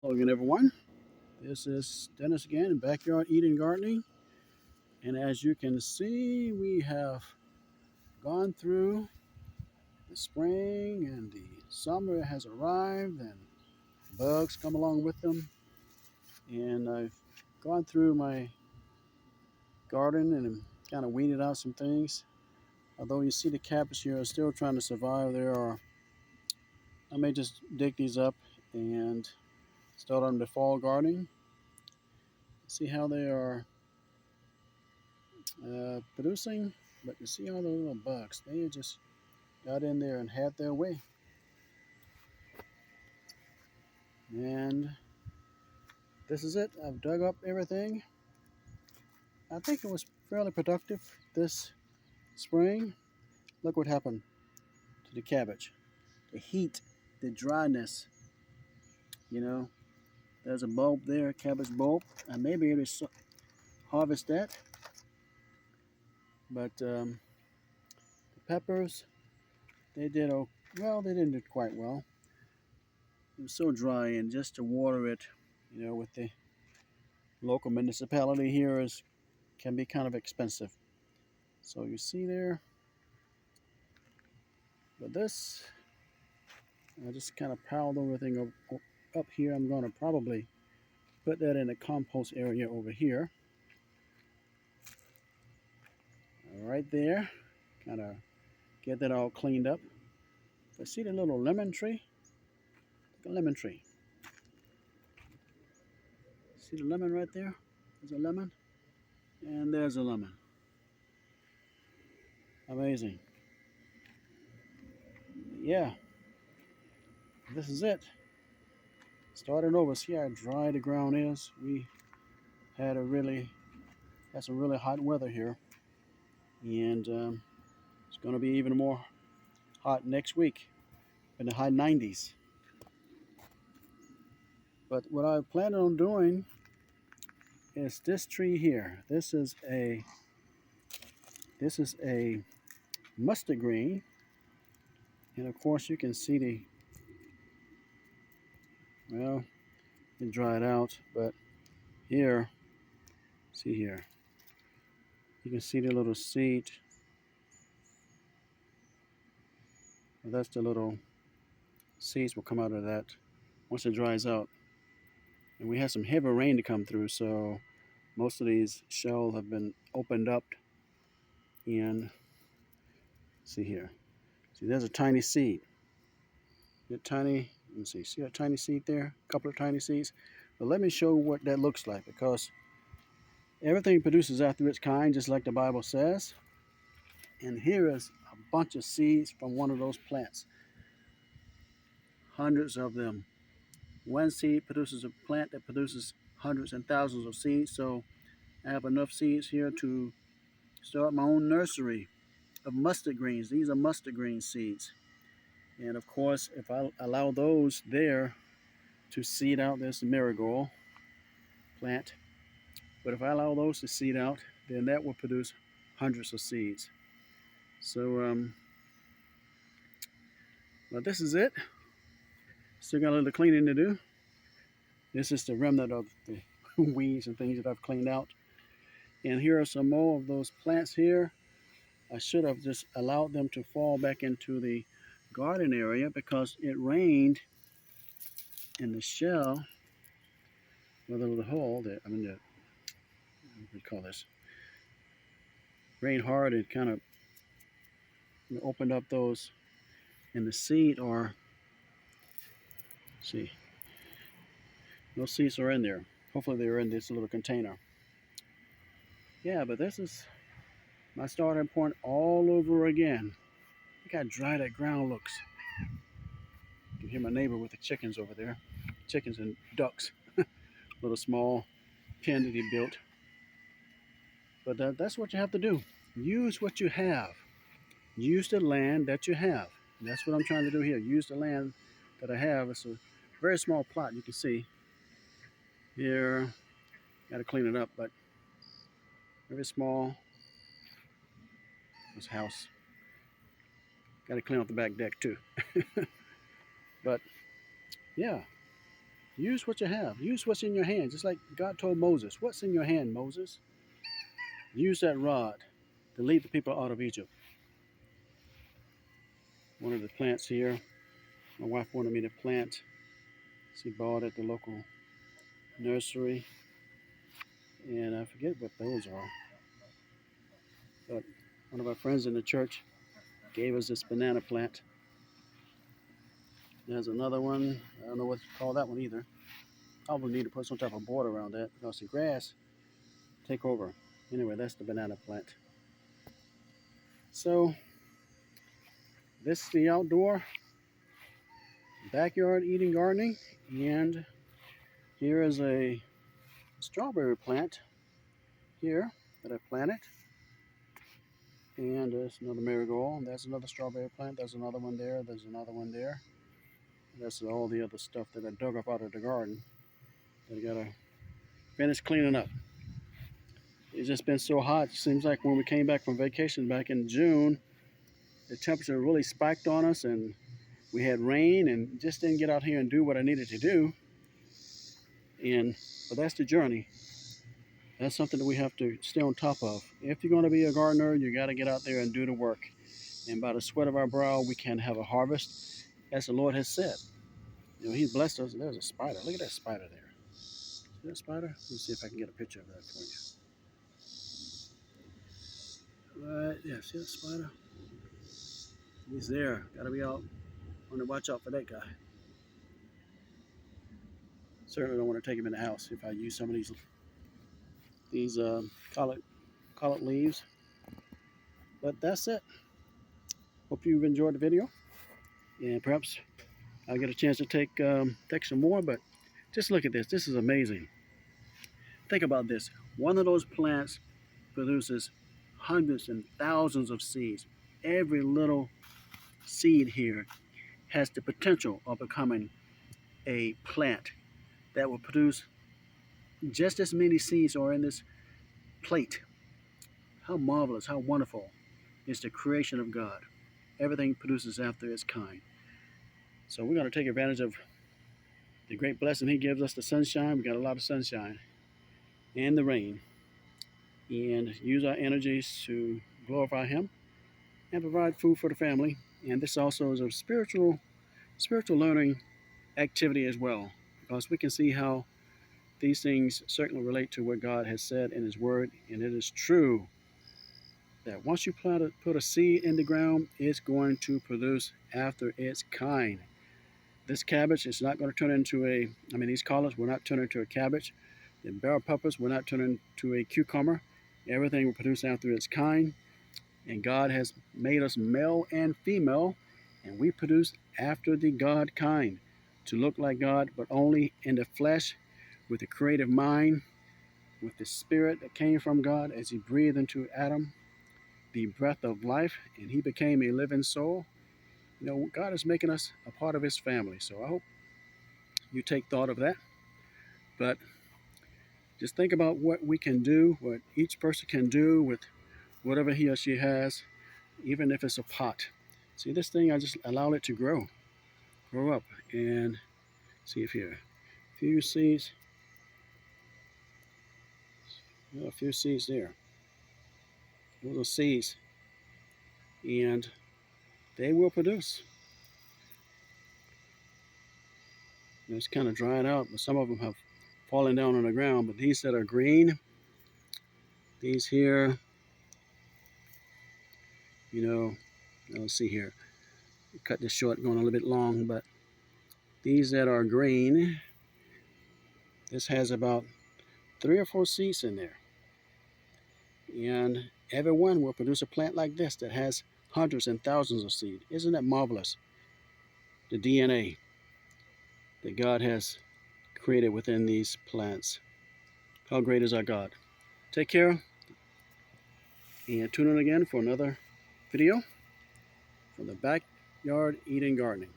Hello again, everyone. This is Dennis again in Backyard Eating Gardening. And as you can see, we have gone through the spring and the summer has arrived and bugs come along with them. And I've gone through my garden and kind of weeded out some things. Although you see the cabbage here are still trying to survive, I may just dig these up and start on the fall gardening. See how they are producing, but you see all the little bugs. They just got in there and had their way. And this is it. I've dug up everything. I think it was fairly productive this spring. Look what happened to the cabbage. The heat, the dryness. You know, there's a bulb there, a cabbage bulb. I may be able to harvest that. But the peppers, they did well. They didn't do quite well. It was so dry, and just to water it, with the local municipality here can be kind of expensive. So you see there, but this, I just kind of piled everything up here. I'm going to probably put that in a compost area over here. Right there, kind of get that all cleaned up. I see the little lemon tree. Look at lemon tree. See the lemon right there? There's a lemon, and there's a lemon. Amazing. Yeah, this is it. Starting over. See how dry the ground is. We had some really hot weather here, and it's going to be even more hot next week in the high 90s. But what I plan on doing is this tree here. This is a mustard green, and of course you can see it dried out, but here, see here, you can see the little seed. Well, that's the little seeds will come out of that once it dries out. And we had some heavy rain to come through, so most of these shells have been opened up. And see here, see there's a tiny seed. Let me see a tiny seed there? A couple of tiny seeds. But let me show what that looks like, because everything produces after its kind, just like the Bible says. And here is a bunch of seeds from one of those plants. Hundreds of them. One seed produces a plant that produces hundreds and thousands of seeds. So I have enough seeds here to start my own nursery of mustard greens. These are mustard green seeds. And of course, if I allow those there to seed out, there's the marigold plant. But if I allow those to seed out, then that will produce hundreds of seeds. So, but this is it. Still got a little cleaning to do. This is the remnant of the weeds and things that I've cleaned out. And here are some more of those plants here. I should have just allowed them to fall back into the garden area because it rained in the shell with a little hole that, what do we call this? Rained hard and kind of opened up those in the seed, or see, those seeds are in there. Hopefully they're in this little container. Yeah, but this is my starting point all over again. Look how dry that ground looks. You can hear my neighbor with the chickens over there. Chickens and ducks. Little small pen that he built. But that's what you have to do. Use what you have. Use the land that you have. And that's what I'm trying to do here. Use the land that I have. It's a very small plot. You can see here. Got to clean it up, but very small. This house. Got to clean up the back deck too. But yeah, Use what you have. Use what's in your hand. Just like God told Moses, what's in your hand, Moses? Use that rod to lead the people out of Egypt. One of the plants here, my wife wanted me to plant. She bought at the local nursery. And I forget what those are. But one of our friends in the church gave us this banana plant. There's another one. I don't know what to call that one either. Probably need to put some type of border around that because the grass take over. Anyway, that's the banana plant. So this is the outdoor backyard eating gardening, and here is a strawberry plant here that I planted, and there's another marigold. There's another strawberry plant. There's another one there. There's another one there. That's all the other stuff that I dug up out of the garden that I gotta finish cleaning up. It's just been so hot. It seems like when we came back from vacation back in June, the temperature really spiked on us, and we had rain and just didn't get out here and do what I needed to do. But that's the journey. That's something that we have to stay on top of. If you're going to be a gardener, you got to get out there and do the work. And by the sweat of our brow, we can have a harvest, as the Lord has said. You know, He's blessed us. There's a spider. Look at that spider there. See that spider? Let me see if I can get a picture of that for you. Right there. See that spider? He's there. Got to be out. Want to watch out for that guy. Certainly don't want to take him in the house if I use some of these collard leaves. But that's it. Hope you've enjoyed the video, and perhaps I'll get a chance to take some more. But just look at this. This is amazing. Think about this. One of those plants produces hundreds and thousands of seeds. Every little seed here has the potential of becoming a plant that will produce just as many seeds are in this plate. How marvelous, how wonderful is the creation of God. Everything produces after its kind. So we're going to take advantage of the great blessing He gives us, the sunshine. We got a lot of sunshine and the rain, and use our energies to glorify Him and provide food for the family. And this also is a spiritual learning activity as well, because we can see how these things certainly relate to what God has said in His Word. And it is true that once you put a seed in the ground, it's going to produce after its kind. This cabbage is not going to turn into these collards will not turn into a cabbage. The bell peppers will not turn into a cucumber. Everything will produce after its kind. And God has made us male and female, and we produce after the God kind, to look like God, but only in the flesh, with the creative mind, with the spirit that came from God as He breathed into Adam the breath of life, and he became a living soul. You know, God is making us a part of His family. So I hope you take thought of that. But just think about what we can do, what each person can do with whatever he or she has, even if it's a pot. See, this thing, I just allow it to grow up. And see if here, a few seeds there. Those are seeds, and they will produce. You know, it's kind of dried out, but some of them have fallen down on the ground. But these that are green, these here, you know, let's see here. Cut this short, going a little bit long, but these that are green, this has about 3 or 4 seeds in there. And every one will produce a plant like this that has hundreds and thousands of seeds. Isn't that marvelous? The DNA that God has created within these plants. How great is our God? Take care, and tune in again for another video from the Backyard Eating Gardening.